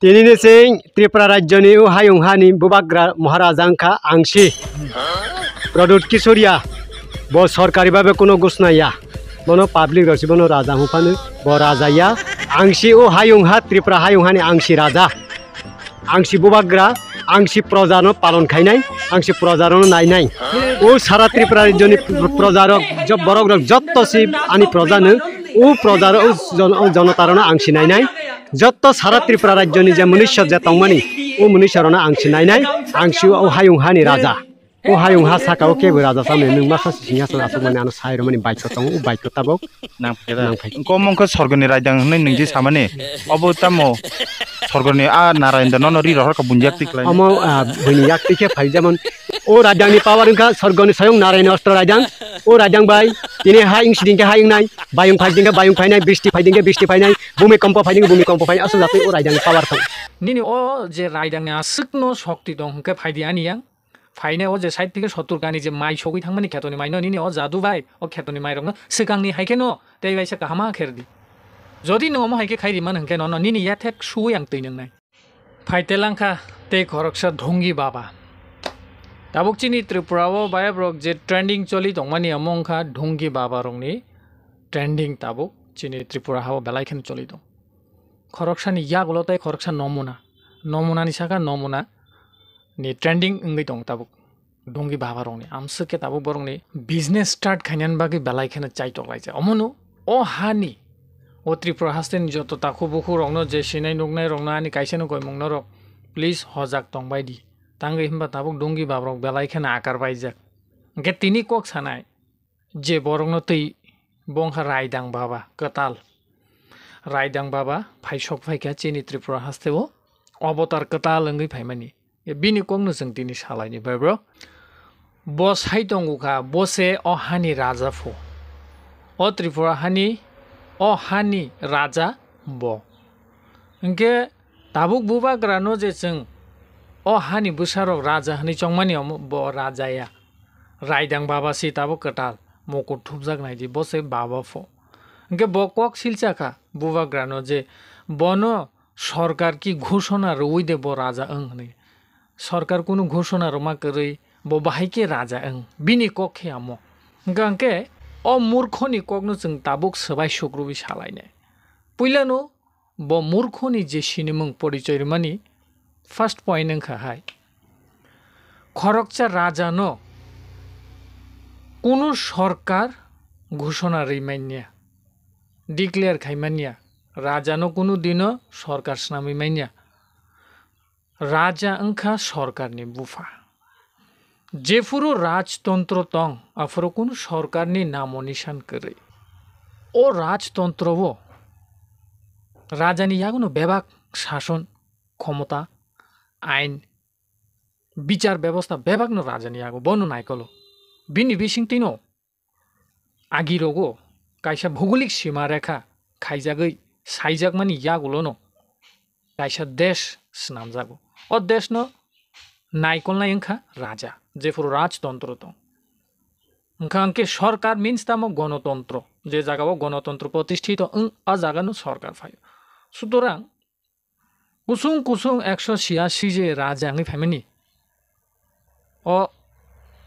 Tinini sing Tripura Rajani u hayung hani bubagra Maharajangka angsi Produt Kisuria bo sorkari babe kuno gusnaya bono public rosi bono raja hupanu bo rajaya angsi u hayung ha Tripura hayung hani angsi raja angsi bubagra angsi projano palon khainai angsi projano nainai o sara Tripura Rajani projarok job borogrok jotto si ani projanu ও প্রজার ও জনতারণা আংসি নাই নাই যত সারা ত্রিপুরা রাজ্যনি যে মনুষ্য যে তংমানি ও মনুষ্যরণা আংসি নাই নাই আংসি ও হায়ুং হানি রাজা ও হায়ুং হা সাকাও কেবো রাজা সামনে নং মাসা সিংহাসন আসক মানে আনো সাইর মানে বাইক তং ও বাইক তাবক নাং ফাই কমংখ সরগনি রাইদাং হनै নংজি সামানে অবতামো সরগনি আ নারায়ণ নন রি রহর কা বুনজাক তিকলাই আমো বনি ইয়াক তিকে ফাই যেমন ও রাজাংনি পাওয়ার ইনকা সরগনি স্বয়ং নারায়ণ অস্ত্র রাজাং ও রাজাং ভাই তিনি হাইং সিদিংকে হাইং নাই বায়ুং ফাইদিংকে বায়ুং ফাইনাই বৃষ্টি ফাইদিংকে বৃষ্টি ফাইনাই ভূমিকম্প ফাইদিংকে ভূমিকম্প ফাইনাই আসল জাতি ও রাজাংনি পাওয়ার ফাই নিনি ও যে রাইদাংনি আসুকনো শক্তি দং হংকে ফাইদি আনিয়াং ফাইনে ও যে সাইড থেকে 70 গানি যে মাই সগৈ থাংমানি খেতনি মাই নিনি ও জাদু ভাই ও খেতনি মাই রং সিকাংনি হাইকেনো তেই বাইসা কাহামা খেরদি যদি নম হাইকে খাইদি মান হংকে ন নিনি ইয়াথেক সুয়াং তৈনং নাই ফাইতেলাংখা তে খরকসা ঢঙ্গি বাবা Tabuk chini Tripura wo bayabrok je trending choli tongmani amongkha ढोंगी बाबा rongni trending tabuk chini Tripura hawo belaiken choli dong khoroksani ya golotai khoroksa nomuna ni saka nomuna ni trending ngai dong tabuk ढोंगी बाबा rongni amsuke tabuk borongni business start khainan bagi belaiken chai toklaise omonu o hani o Tripura hasten joto taku buku rongno je sinai nugnai rongna ani kaiseno koimongno rok please hojak tongbaidi Tangga himba tabuk ढोंगी बाबरok belaiken akar baijak ge tini kok sanai je borongno tei bongkha raidang baba katal raidang baba phaisok phaika chini Tripura hastebo অবতার katal ngai phaimani e bini kongno jeng tini salaini bai bro bo saitongukha bose o hani raja pho o Tripura hani o hani raja bo nge tabuk buba grano je jeng o hani busarok raja hani chongmani bo raja ya raidang baba si tabuk katal mokut thupjak naidi bose baba pho nge bo kok silchaka buba grano je bono সরকার কি ঘোষণা রই দেব রাজা অং হনে সরকার কোনো ঘোষণা রমা করি ব বাহাইকে রাজা অং বিনি কক্ষে আমো গাংকে অ মূর্খনি কগনো जों তাবুক সবাই সুগ্রুবি সালাইনে পইলানো ব মূর্খনি যে সিনেমং পরিচয় মানি ফার্স্ট পয়েন্ট নংখা হাই খরকচা রাজা ন কোনো সরকার ঘোষণা রিমাইনিয়া ডিক্লেয়ার খাইমানিয়া রাজানো কোনো দিনও সরকার নামি মাইনিয়া রাজা অংখা সরকারনি বুফা যে পুরো রাজতন্ত্র তং আফরো কোনো সরকারনি নাম নিশান করে ও রাজতন্ত্রও রাজানি ইয়াগুনো বেবাক শাসন ক্ষমতা আইন বিচার ব্যবস্থা বেবাকনো রাজানি ইয়াগো বনো নাইকলো বিনি বিসিং তিনো আগিরোগো কাইসা ভৌগোলিক সীমারেখা খাইজাগৈ সাইজাক মানি ইয়াগুলো ন কাইসা দেশ স্নাম যাগো ও দেশ ন নাইকল নাই ওংখা রাজা যে পুরো রাজতন্ত্র তো ওংখা অঙ্কে সরকার মিন্স তামো গণতন্ত্র যে জায়গাও গণতন্ত্র প্রতিষ্ঠিত আ জায়গানো সরকার ফাই সুতরাং কুসুং কুসুং 186 যে রাজা আঙি ফ্যামিলি ও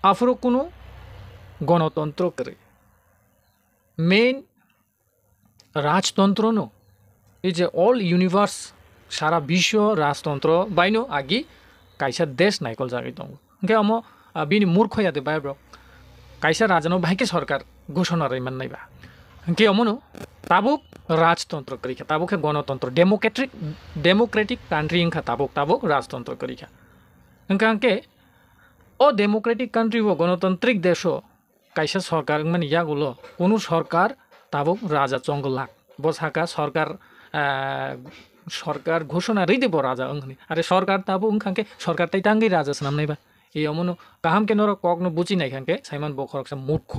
আফরো কোনো গণতন্ত্র করে মেইন রাজতন্ত্র নো এই যে অল ইউনিভার্স সারা বিশ্ব রাজতন্ত্র বাইনো আগি কাইসা দেশ নাইকল জাগি দং গে আমো বিনি মূর্খ ইয়াতে বাইব্র কাইসা রাজানো ভাইকে সরকার ঘোষণা রইমান নাইবা গে আমনো তাবুক রাজতন্ত্র করিখা তাবুকে গণতন্ত্র ডেমোক্রেটিক কান্ট্রি ইনখা তাবুক রাজতন্ত্র করিখা ইনকাকে ও ডেমোক্রেটিক কান্ট্রি ও গণতান্ত্রিক দেশও কাইসা সরকার মানে ইয়াগুলো কোনো সরকার তাবুক রাজা চঙ্গলাক বসাকা সরকার ঘোষণা রই দেব রাজা অংনি আরে সরকার তাবু ওংখানকে সরকার তাই তাঙ্গি রাজা নাম নাইবা এই অমনো কাহামকে নর কগনো বুঝি নাই খানকে সাইমন বখরকসা মূর্খ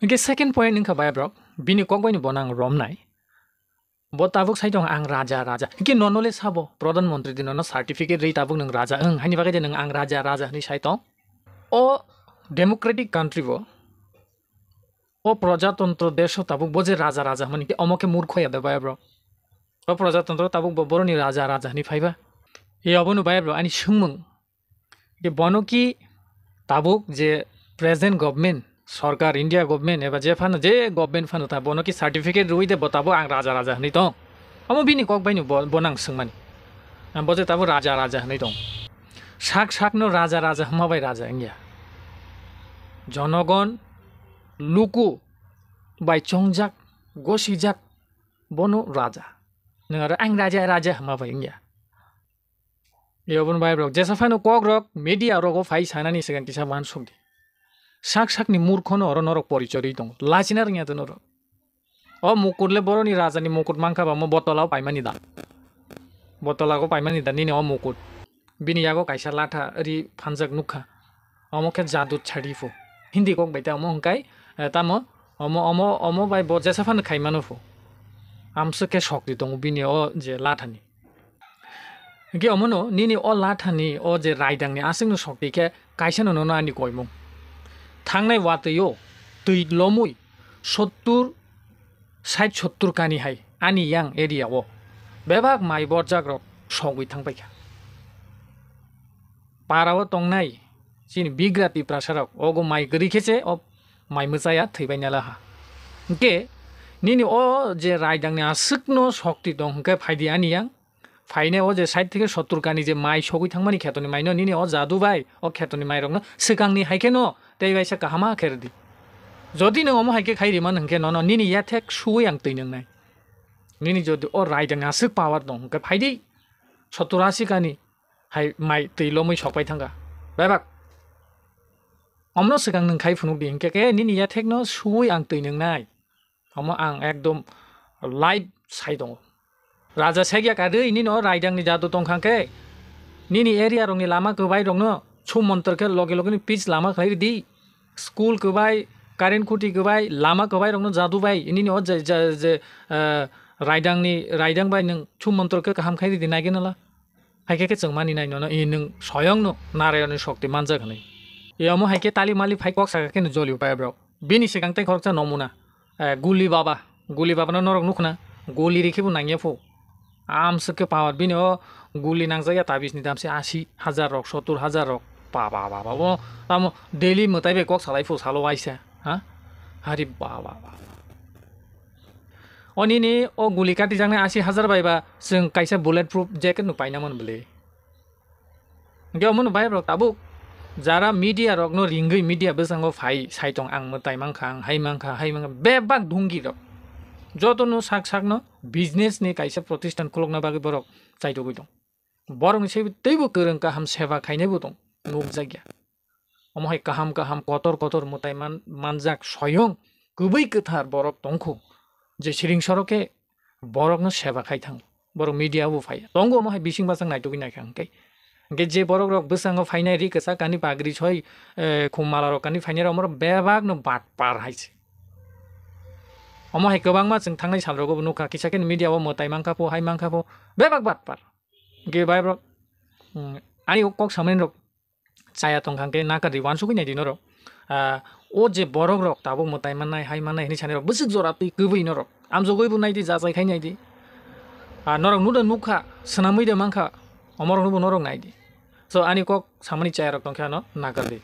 ইনকে সেকেন্ড পয়েন্ট ইনখা বায়ব্রক বিনি কগবাইনি বনাং রম নাই ব তাবুক সাইদং আং রাজা ইনকে ননলে সাবো প্রধানমন্ত্রী দিন সার্টিফিকেট রই তাবুক নং রাজা হানি বাগে যে নং আং রাজা নি সাইতং ও ডেমোক্রেটিক কান্ট্রি ব ও প্রজাতন্ত্র দেশ তাবুক বজে রাজা মানে অমকে মূর্খ ইয়াদে বায়ব্রক प्रजातन्त्र ताबुक बर'नि राजा राजानि फायबा ए अबनो बायब्र आनि सोंमों के बनकी ताबुक जे प्रेजेंट गभर्नमेंट सरकार इंडिया गभर्नमेंट एबा जे फानो जे गभर्नमेंट फानो ता बनकी सार्टिफिकेट रुई दे बताबो आं राजा राजा हनै दं अमो बिनि कक बायनो बनां सोंमानि आं बजे ताबो राजा राजा हनै दं साक साकनो राजा राजा हमाबाय राजा इंगिया जनगण लुकु बाय चंजाक गसिजाक बनो राजा नोंगार आं राजा राजा हमाबाय इंगिया बेयावबो बायब्र जेसा फानो कक रक मीडिया रक फाइ सानानि सिगां किसा मान सुंदि साक साकनि मूर्खनो अर नरक परिचय दं लासिना रोङा त नरक अ मुकुटले बर'नि राजानि मुकुट मांखाबा म बतलाव पाइमानि दा बतलाको पाइमानि दा निने अ मुकुट बिनियागो काइसा लाथा रि फानजाक नुखा अमके जादु छाडिफो हिन्दी कक बाइता अम हंकाय ताम अम अम अम बाय ब जेसा फानो खाइमानोफो आमसो के शक्ति दं बिनि अ जे लाथानि के अमनो निनि अ लाथानि अ जे राइदांनि आसिंनो शक्ति के काइसानो ननो आनि कयमु थांनाय वातयो दैलमुय 70 कानि हाय आनि यां एरिया ओ बेबाग माइ बरजाग्र सगै थांबायखा पाराव तंनाय जिनि बिग्रा पिप्रासाराव अगो माइ गरिखेसे अ माइ मोजाया थैबायनाला हा के निनि अ जे राइदांनि आसिकनो शक्ति दं के फाइदि आनि यां फाइने अ जे साइड থেকে 70 कानि जे माइ सगै थांमानि खेतनि माइनो निनि अ जादु बाय अ खेतनि माइरंनो सिगांनि हायकेनो तेइबायसा काहामा खेरदि जदि नों अम हायके खाइरिमान हंके न निनि याथेक सुइ आं तैनंनाय निनि जदि अ राइदां आसिक पावार दं के फाइदि 70-80 कानि हाय माइ तैलमै सकबाय थांगा बेबाक अमनो सिगां नों खाइ फुनु दि हंके के निनि याथेक न सुइ आं तैनंनाय अम आं एकदम लाइभ साइ दं राजा सेगिया कादो इनि न राइदांनि जादु दंखांके निनि एरिया रंनि लामा गोबाय दं न छु मन्त्रके लगे लगे पिच लामा खाइरि दि स्कुल गोबाय कारेन्ट खुटी गोबाय लामा गोबाय रंनो जादु बाय इनि न जे राइदां बाय नों छु मन्त्रके काहाम खाइरि दि नागिनला हाइके के चंमानि नाय न इ नों स्वयं न नारायणनि शक्ति मानजा खनै यामो हाइके ताली माली फाइ कक साके न जलिउ पाय ब्र बिनि सिगांते खरचा नमुना गुली बाबा न नरक नुखना गुली रिखेबो नांगियाफो आमसके पावर बिनो गुली नांजाया ताबिसनि दामसे 80,000 रक 70,000 रक बाबा बाबा वो ताम डेली मताइबे कक सालाइफो सालो आइसा हा हारि बाबा अनिनि ओ गुली काटि जांने 80,000 बायबा जों काइसा बुलेट प्रूफ जैकेट नु पाइनामोन बले गेमन बाय रक ताबु जारा मीडिया रक नो रिंगै मीडिया बेसांगो फाइ साइटं आं मताइ मांखा हाइ मांखा बेबाग धुंगि रक जतनो साक साक न बिजनेस नि काइसा प्रतिष्ठान खुलगना बागै बरक चाइतो गइ दं बरंनि से तैबो गोरों काहाम सेवा खाइनायबो दं नुक जायगा अमहाय काहाम कतर मताइ मानजाक स्वयं गुबै गोथार बरक दंखो जे सिरिं सरके बरक न सेवा खाइ थां बरक मीडिया बो फाइ दंगो अमहाय बिसिं बासां नाइतो गइ नाखां के जे बरक रक बेसांगो फाइनाय रि कसा कानि बागरि छय खुमाला रक कानि फाइनाय अमर बेबाग न बाट पार हाइसे अमहाय गोबांमा जों थांनाय सालरगो नुखा किसाकेन मीडिया ओ मताइ मांखाफो हाइ मांखाफो बेबाग बाट पार गे बाय रक आनि कक सामने रक चाया तंखांके नाका रिवान सुगै नाइदि न रक ओ जे बरक रक ताबो मताइ माननाय हाइ माननाय नि साने रक बसिक जरातै गबै न रक आम जगैबो नाइदि जाजाय खाइ नाइदि नरक नुद नुखा सनामैदे मांखा अमरक नुबो नरक नाइदि सो आनि कक सामने चाया रक तंखा न नाका दे